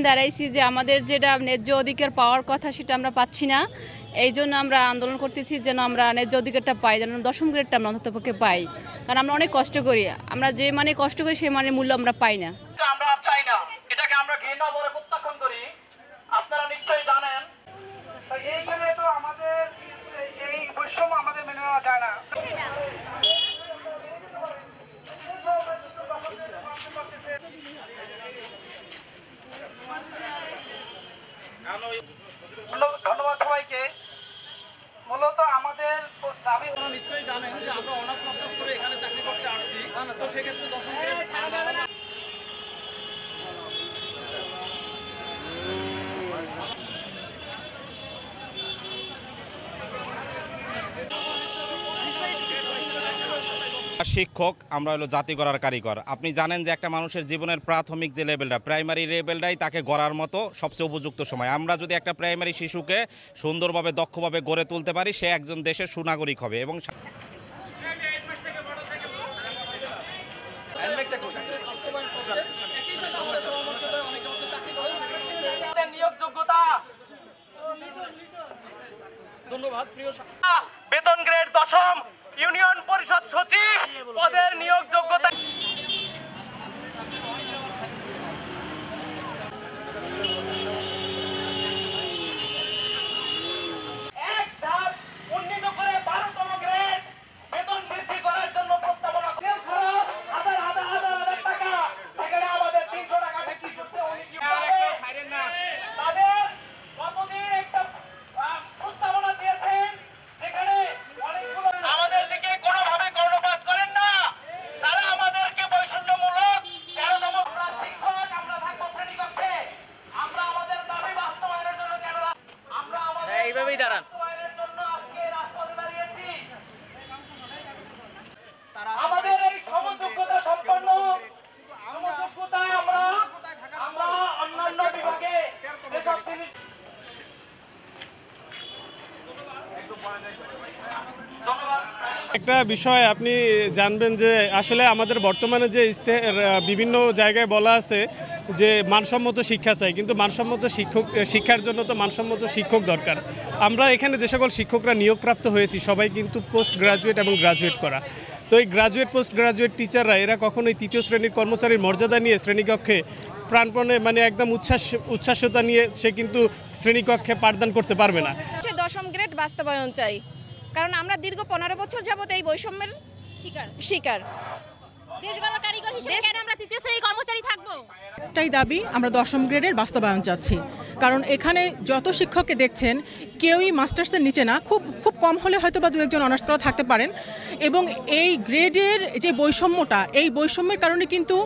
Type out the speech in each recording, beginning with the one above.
দাঁড়াইছি যে আমাদের যেটা ন্যায্য অধিকার পাওয়ার কথা সেটা আমরা পাচ্ছি না। এই জন্য আমরা আন্দোলন করতেছি যেন আমরা ন্যায্য অধিকারটা পাই, যেন 10ম গ্রেডটা আমরা অন্ততপক্ষে পাই। কারণ আমরা অনেক কষ্ট করি, আমরা যে মানে কষ্ট করি সেই মানে মূল্য আমরা পাই না। আমরা চাই না, এটাকে আমরা ঘৃণা করে প্রত্যাখ্যান করি। আপনারা নিশ্চয়ই জানেন এইখানে তো আমাদের এই বৈষম্য আমাদের মেনে নেওয়া যায় না। ধন্যবাদ সবাইকে। মূলত আমাদের দাবি নিশ্চয়ই জানেন যে আমরা অনার্স মাস্টার্স করে এখানে চাকরি করতে আসছি, তো সেক্ষেত্রে 10ম গ্রেড শিক্ষক, আমরা হলো জাতি গড়ার কারিগর। আপনি জানেন যে একটা মানুষের জীবনের প্রাথমিক যে লেভেলটা, প্রাইমারি লেভেলটাই তাকে গড়ার মতো সবচেয়ে উপযুক্ত সময়। আমরা যদি একটা প্রাইমারি শিশুকে সুন্দরভাবে দক্ষভাবে গড়ে তুলতে পারি, সে একজন দেশের সুনাগরিক হবে। এবং বেতন গ্রেড 10ম ইউনিয়ন পরিষদ সচিব পদের নিয়োগ যোগ্যতা। এক ধাপ উন্নীত করে 12তম গ্রেড বেতন বৃদ্ধি করার জন্য প্রস্তাবনা। খরচ হাজার হাজার হাজার হাজার টাকা, সেখানে আমাদের 300 টাকা বিক্রি করতে উনি কি তাদের কতদিন একটা প্রস্তাবনা দিয়েছেন, যেখানে অনেকগুলো আমাদের দিকে কোনোভাবে কর্ণপাত করেন না। তারা আমাদেরকে বৈষম্যমূলক 13তম। আমরা শিক্ষক, আমরা থাকবো শ্রেণীকক্ষে। আমরা আমাদের দাবি বাস্তবায়নের জন্য কেন আমরা আমাদের এইভাবেই দাঁড়ান বাস্তবায়নের জন্য আজকে রাজপথে দাঁড়িয়েছি। আমাদের এই সমযোগ্যতা সম্পন্ন সমযোগ্যতায় আমরা অন্যান্য বিভাগে যেসব জিনিস একটা বিষয় আপনি জানবেন যে আসলে আমাদের বর্তমানে যে বিভিন্ন জায়গায় বলা আছে যে মানসম্মত শিক্ষা চাই, কিন্তু মানসম্মত শিক্ষার জন্য তো মানসম্মত শিক্ষক দরকার। আমরা এখানে যে সকল শিক্ষকরা নিয়োগপ্রাপ্ত হয়েছি সবাই কিন্তু পোস্ট গ্রাজুয়েট এবং গ্রাজুয়েট করা। তো এই গ্রাজুয়েট পোস্ট গ্রাজুয়েট টিচাররা এরা কখনোই 3য় শ্রেণীর কর্মচারীর মর্যাদা নিয়ে শ্রেণীকক্ষে প্রাণপণে মানে একদম উচ্ছ্বাসতা নিয়ে সে কিন্তু শ্রেণীকক্ষে পাঠদান করতে পারবে না। 10ম গ্রেড বাস্তবায়ন চাই, কারণ আমরা দীর্ঘ 15 বছর যাবত এই বৈষম্যের শিকার। দেশ গড়ার কারিগর হিসেবে কেন আমরা 3য় শ্রেণীর কর্মচারী থাকবো? একটাই দাবি, আমরা 10ম গ্রেডের বাস্তবায়ন চাচ্ছি। কারণ এখানে যত শিক্ষককে দেখছেন কেউই মাস্টার্সের নিচে না, খুব খুব কম হলে হয়তো বা 2-1জন অনার্স করা থাকতে পারেন। এবং এই গ্রেডের যে বৈষম্যটা, এই বৈষম্যের কারণে কিন্তু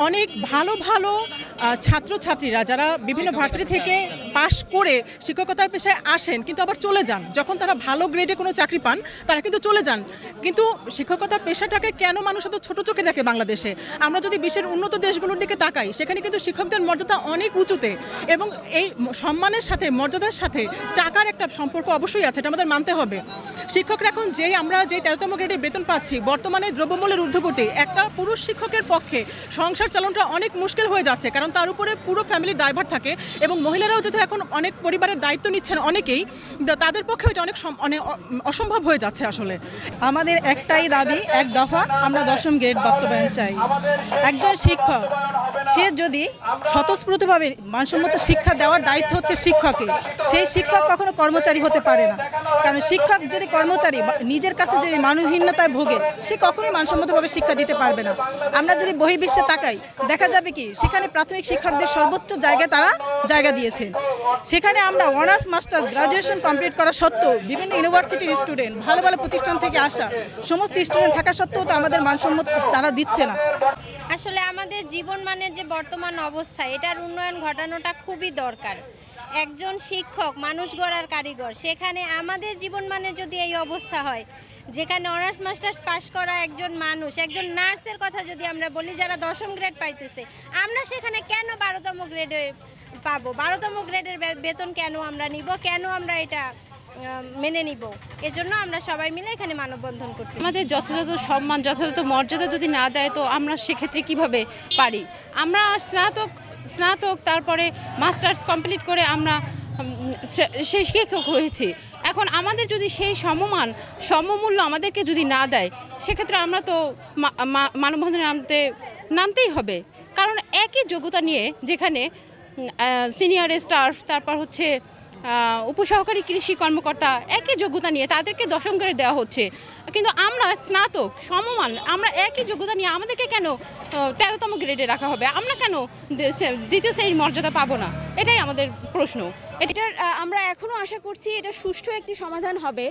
অনেক ভালো ভালো ছাত্রছাত্রীরা যারা বিভিন্ন ভার্সিটি থেকে পাশ করে শিক্ষকতার পেশায় আসেন কিন্তু আবার চলে যান। যখন তারা ভালো গ্রেডে কোনো চাকরি পান তারা কিন্তু চলে যান। কিন্তু শিক্ষকতা পেশাটাকে কেন মানুষ এত ছোটো চোখে দেখে বাংলাদেশে? আমরা যদি বিশ্বের উন্নত দেশগুলোর দিকে তাকাই, সেখানে কিন্তু শিক্ষকদের মর্যাদা অনেক উঁচুতে, এবং এই সম্মানের সাথে মর্যাদার সাথে টাকার একটা সম্পর্ক অবশ্যই আছে, এটা আমাদের মানতে হবে। শিক্ষকরা এখন আমরা যে 13তম গ্রেডে বেতন পাচ্ছি, বর্তমানে দ্রব্যমূল্যের ঊর্ধ্বগতি, একটা পুরুষ শিক্ষকের পক্ষে সংসার চালানোটা অনেক মুশকিল হয়ে যাচ্ছে, কারণ তার উপরে পুরো ফ্যামিলির দায়ভার থাকে। এবং মহিলারাও যেহেতু এখন অনেক পরিবারের দায়িত্ব নিচ্ছেন অনেকেই, তাদের পক্ষে এটা অনেক অসম্ভব হয়ে যাচ্ছে। আসলে আমাদের একটাই দাবি, এক দফা, আমরা 10ম গ্রেড বাস্তবায়ন চাই। একজন শিক্ষক সে যদি স্বতঃস্ফূর্তভাবে মানসম্মত শিক্ষা দেওয়ার দায়িত্ব হচ্ছে শিক্ষকের, সেই শিক্ষক কখনো কর্মচারী হতে পারে না। কারণ শিক্ষক যদি কর্মচারী নিজের কাছে যদি মানহীনতায় ভোগে, সে কখনোই মানসম্মতভাবে শিক্ষা দিতে পারবে না। আমরা যদি বহির্বিশ্বে তাকাই, দেখা যাবে কি সেখানে প্রাথমিক শিক্ষকদের সর্বোচ্চ জায়গায় তারা জায়গা দিয়েছেন। সেখানে আমরা অনার্স মাস্টার্স গ্রাজুয়েশন কমপ্লিট করা সত্ত্বেও বিভিন্ন ইউনিভার্সিটির স্টুডেন্ট, ভালো ভালো প্রতিষ্ঠান থেকে আসা সমস্ত স্টুডেন্ট থাকা সত্ত্বেও তো আমাদের মানসম্মত তারা দিচ্ছে না। আসলে আমাদের জীবনমানের যে বর্তমান অবস্থা, এটার উন্নয়ন ঘটানোটা খুবই দরকার। একজন শিক্ষক মানুষ গড়ার কারিগর, সেখানে আমাদের জীবনমানের যদি এই অবস্থা হয়, যেখানে অনার্স মাস্টার্স পাশ করা একজন মানুষ, একজন নার্সের কথা যদি আমরা বলি যারা 10ম গ্রেড পাইতেছে, আমরা সেখানে কেন 12তম গ্রেডে পাবো? 12তম গ্রেডের বেতন কেন আমরা নিব? কেন আমরা এটা মেনে নিব? এজন্য আমরা সবাই মিলে এখানে মানববন্ধন করতে। আমাদের যথাযথ সম্মান, যথাযথ মর্যাদা যদি না দেয়, তো আমরা সেক্ষেত্রে কিভাবে পারি? আমরা স্নাতক স্নাতক তারপরে মাস্টার্স কমপ্লিট করে আমরা সেই শিক্ষক হয়েছি। এখন আমাদের যদি সেই সমমূল্য আমাদেরকে যদি না দেয়, সেক্ষেত্রে আমরা তো মানববন্ধনে নামতেই হবে। কারণ একই যোগ্যতা নিয়ে যেখানে সিনিয়র স্টাফ, তারপর হচ্ছে উপসহকারী কৃষি কর্মকর্তা একই যোগ্যতা নিয়ে তাদেরকে 10ম গ্রেড দেওয়া হচ্ছে, কিন্তু আমরা স্নাতক সমমান, আমরা একই যোগ্যতা নিয়ে আমাদেরকে কেন 13তম গ্রেডে রাখা হবে? আমরা কেন দ্বিতীয় শ্রেণীর মর্যাদা পাবো না? এটাই আমাদের প্রশ্ন। এটার আমরা এখনও আশা করছি এটা সুষ্ঠু একটি সমাধান হবে।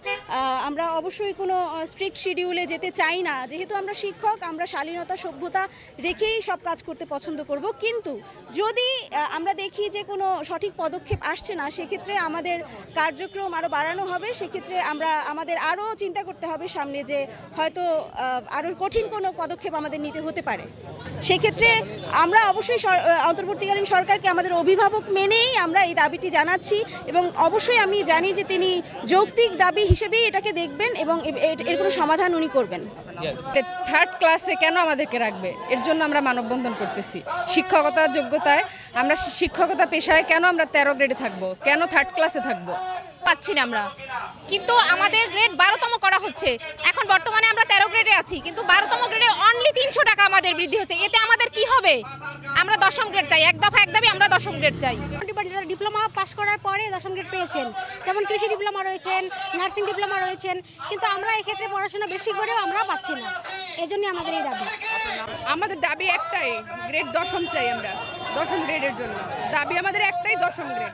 আমরা অবশ্যই কোনো স্ট্রিক্ট শিডিউলে যেতে চাই না, যেহেতু আমরা শিক্ষক, আমরা শালীনতা সভ্যতা রেখেই সব কাজ করতে পছন্দ করব। কিন্তু যদি আমরা দেখি যে কোনো সঠিক পদক্ষেপ আসছে না, সেক্ষেত্রে আমাদের কার্যক্রম আরও বাড়ানো হবে। সেক্ষেত্রে আমাদের আরও চিন্তা করতে হবে সামনে, যে হয়তো আরও কঠিন কোনো পদক্ষেপ আমাদের নিতে হতে পারে। সেক্ষেত্রে আমরা অবশ্যই অন্তর্বর্তীকালীন সরকারকে আমাদের অভিভাবক মেনেই আমরা এই দাবিটি জানাচ্ছি, এবং অবশ্যই আমি জানি যে তিনি যৌক্তিক দাবি হিসেবেই এটাকে দেখবেন এবং এর কোনো সমাধান উনি করবেন। 3rd ক্লাসে কেন আমাদেরকে রাখবে? এর জন্য আমরা মানববন্ধন করতেছি। শিক্ষকতার যোগ্যতায় আমরা শিক্ষকতা পেশায় কেন আমরা 13 গ্রেডে থাকবো? কেন 3rd ক্লাসে থাকবো? পাচ্ছি না আমরা, কিন্তু আমাদের গ্রেড 12তম করা হচ্ছে। এখন বর্তমানে আমরা 13 গ্রেডে আছি, কিন্তু 12তম গ্রেডে অনলি 300 টাকা আমাদের বৃদ্ধি হচ্ছে। এতে আমাদের কি হবে? আমরা 10ম গ্রেড চাই, এক দফা এক দাবি, আমরা 10ম গ্রেড চাই। যারা ডিপ্লোমা পাস করার পরে 10ম গ্রেড পেয়েছেন, যেমন কৃষি ডিপ্লোমা রয়েছেন, নার্সিং ডিপ্লোমা রয়েছেন, কিন্তু আমরা এক্ষেত্রে পড়াশোনা বেশি করেও আমরা পাচ্ছি না। এজন্যই আমাদের এই দাবি। আমাদের দাবি একটাই, গ্রেড 10ম চাই আমরা, 10ম গ্রেডের জন্য দাবি আমাদের একটাই, 10ম গ্রেড।